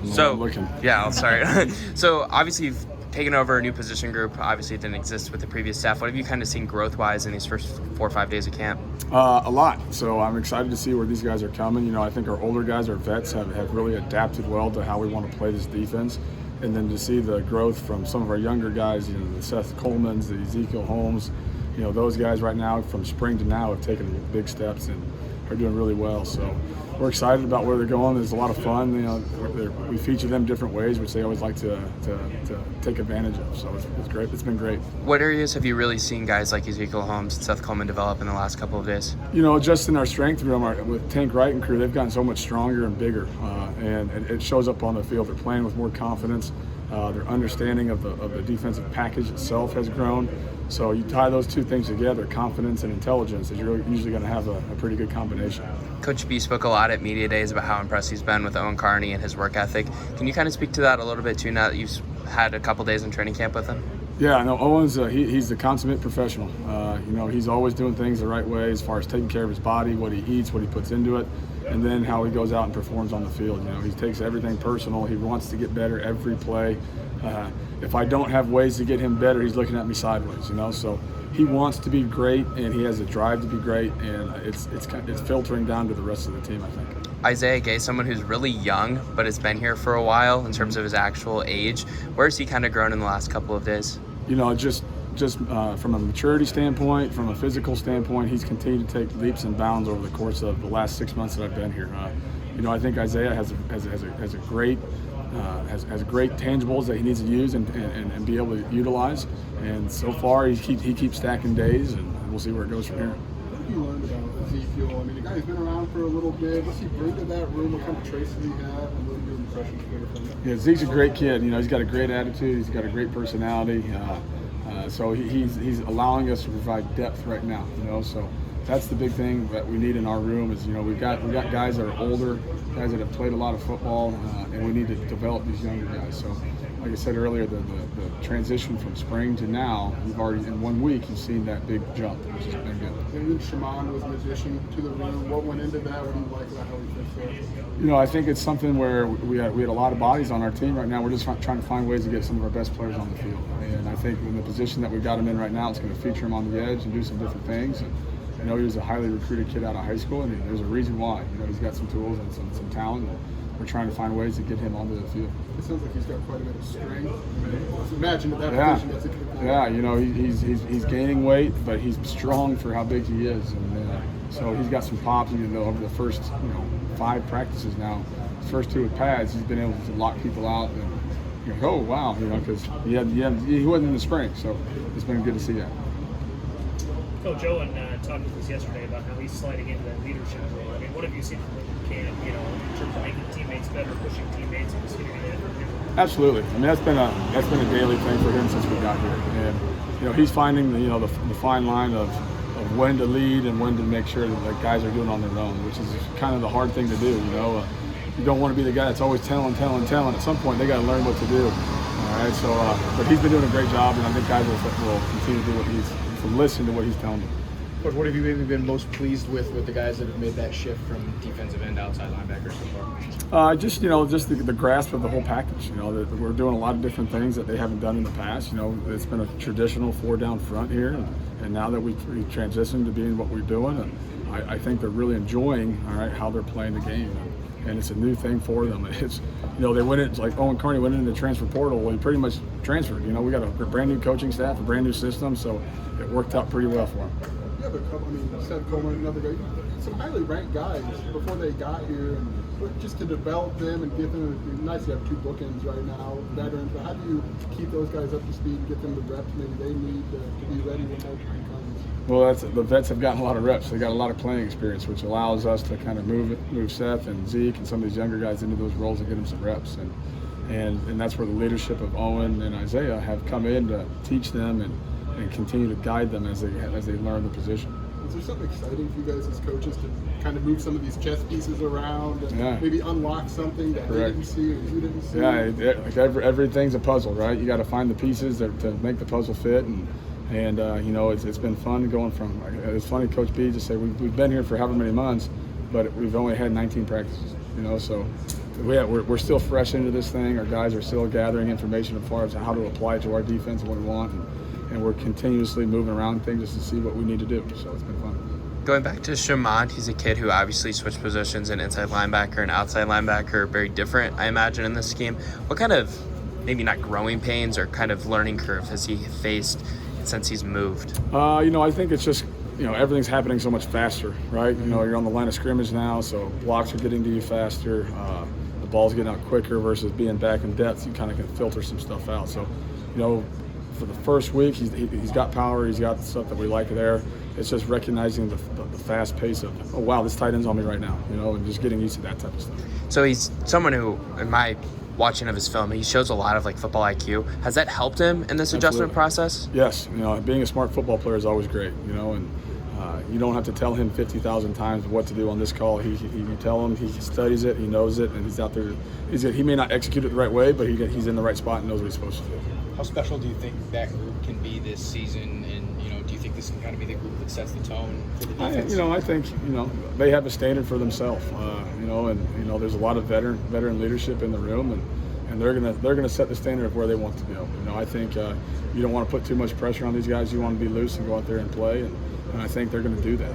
So, looking. yeah, I'm sorry. So, obviously, you've taken over a new position group. Obviously, it didn't exist with the previous staff. What have you kind of seen growth-wise in these first 4 or 5 days of camp? A lot. So I'm excited to see where these guys are coming. You know, I think our older guys, our vets, have really adapted well to how we want to play this defense. And then to see the growth from some of our younger guys, you know, the Seth Colemans, the Ezekiel Holmes, you know, those guys right now from spring to now have taken big steps and are doing really well. So we're excited about where they're going. There's a lot of fun. You know, we feature them different ways, which they always like to take advantage of. So it's great. It's been great. What areas have you really seen guys like Ezekiel Holmes and Seth Coleman develop in the last couple of days? You know, just in our strength room with Tank Wright and crew, they've gotten so much stronger and bigger, and it shows up on the field. They're playing with more confidence. Their understanding of the defensive package itself has grown. So you tie those two things together, confidence and intelligence, is you're usually going to have a pretty good combination. Coach B spoke a lot at media days about how impressed he's been with Owen Carney and his work ethic. Can you kind of speak to that a little bit too, now that you've had a couple days in training camp with him? Yeah, no, Owen's he's the consummate professional. You know, he's always doing things the right way as far as taking care of his body, what he eats, what he puts into it, and then how he goes out and performs on the field. You know, he takes everything personal. He wants to get better every play. If I don't have ways to get him better, he's looking at me sideways. You know, so he wants to be great, and he has a drive to be great, and it's filtering down to the rest of the team, I think. Isaiah Gay, someone who's really young but has been here for a while in terms of his actual age. Where's he kind of grown in the last couple of days? You know, just from a maturity standpoint, from a physical standpoint, he's continued to take leaps and bounds over the course of the last 6 months that I've been here. You know, I think Isaiah has great tangibles that he needs to use and be able to utilize. And so far, he keeps stacking days, and we'll see where it goes from here. What have you learned about Ezekiel? I mean, the guy's been around for a little bit. What's he bring to that room? What kind of traits does he have? And what are your impressions from him? Yeah, Zeke's a great kid. You know, he's got a great attitude. He's got a great personality. So he's allowing us to provide depth right now. You know, so that's the big thing that we need in our room is, you know, we've got guys that are older, guys that have played a lot of football, and we need to develop these younger guys. So, like I said earlier, the transition from spring to now, you've already in 1 week you've seen that big jump, which has been good. And then Shaman was an addition to the room. What went into that? What do you like about how he fits there? You know, I think it's something where we had a lot of bodies on our team right now. We're just trying to find ways to get some of our best players on the field. And I think in the position that we've got him in right now, it's going to feature him on the edge and do some different things. And, you know, he was a highly recruited kid out of high school, and there's a reason why. You know, he's got some tools and some talent, and we're trying to find ways to get him onto the field. It sounds like he's got quite a bit of strength. Imagine at that position, that's a good thing. Yeah, you know, he's gaining weight, but he's strong for how big he is, and so he's got some pop. You know, over the first 5 practices now, his first 2 with pads, he's been able to lock people out. And you go, oh wow, you know, because he wasn't in the spring, so it's been good to see that. Coach Owen talked with us yesterday about how he's sliding into that leadership role. I mean, what have you seen from him, you know, in terms of making teammates better, pushing teammates, and just getting it in? Absolutely. I mean, that's been a daily thing for him since we got here, and you know, he's finding the fine line of when to lead and when to make sure that the guys are doing on their own, which is kind of the hard thing to do. You know, you don't want to be the guy that's always telling. At some point, they got to learn what to do. All right. So, but he's been doing a great job, and I think guys will continue to do what listen to what he's telling them. Coach, what have you maybe been most pleased with the guys that have made that shift from defensive end to outside linebacker so far? Just the grasp of the whole package. You know, that we're doing a lot of different things that they haven't done in the past. You know, it's been a traditional 4-down front here, and now that we transitioned to being what we're doing, and I think they're really enjoying how they're playing the game. And it's a new thing for them. It's, you know, they went in, like Owen Carney went into the transfer portal. Well, he pretty much transferred. You know, we got a brand new coaching staff, a brand new system, so it worked out pretty well for him. You have a couple, I mean, Seth Coleman, another guy, some highly ranked guys before they got here, and just to develop them and get them, it's nice to have 2 bookends right now, veterans, but how do you keep those guys up to speed and get them the reps maybe they need to be ready when that time comes? Well, the vets have gotten a lot of reps. They got a lot of playing experience, which allows us to kind of move Seth and Zeke and some of these younger guys into those roles and get them some reps. And that's where the leadership of Owen and Isaiah have come in to teach them and continue to guide them as they learn the position. Is there something exciting for you guys as coaches to kind of move some of these chess pieces around and maybe unlock something that they didn't see or you didn't see? Yeah, like everything's a puzzle, right? You got to find the pieces to make the puzzle fit, and you know, it's been fun going from. It's funny, Coach B just said we've been here for however many months, but we've only had 19 practices. You know, so we're still fresh into this thing. Our guys are still gathering information as far as how to apply it to our defense and what we want, and we're continuously moving around things just to see what we need to do. So it's been fun. Going back to Shamond, he's a kid who obviously switched positions, and inside linebacker and outside linebacker are very different, I imagine, in this scheme. What kind of, maybe not growing pains, or kind of learning curve has he faced since he's moved? I think it's just, everything's happening so much faster, right? You're on the line of scrimmage now, so blocks are getting to you faster. The ball's getting out quicker versus being back in depth. You kind of can filter some stuff out. So, for the first week, he's got power. He's got the stuff that we like there. It's just recognizing the fast pace of, oh, wow, this tight end's on me right now, and just getting used to that type of stuff. So he's someone who, in my watching of his film, he shows a lot of football IQ. Has that helped him in this adjustment process? Yes. Being a smart football player is always great, and you don't have to tell him 50,000 times what to do on this call. You tell him, he studies it, he knows it, and he's out there. He may not execute it the right way, but he's in the right spot and knows what he's supposed to do. How special do you think that group can be this season? And do you think this can kind of be the group that sets the tone for the defense? I think they have a standard for themselves. And there's a lot of veteran leadership in the room, and they're gonna set the standard of where they want to go. I think you don't want to put too much pressure on these guys. You want to be loose and go out there and play, and I think they're going to do that.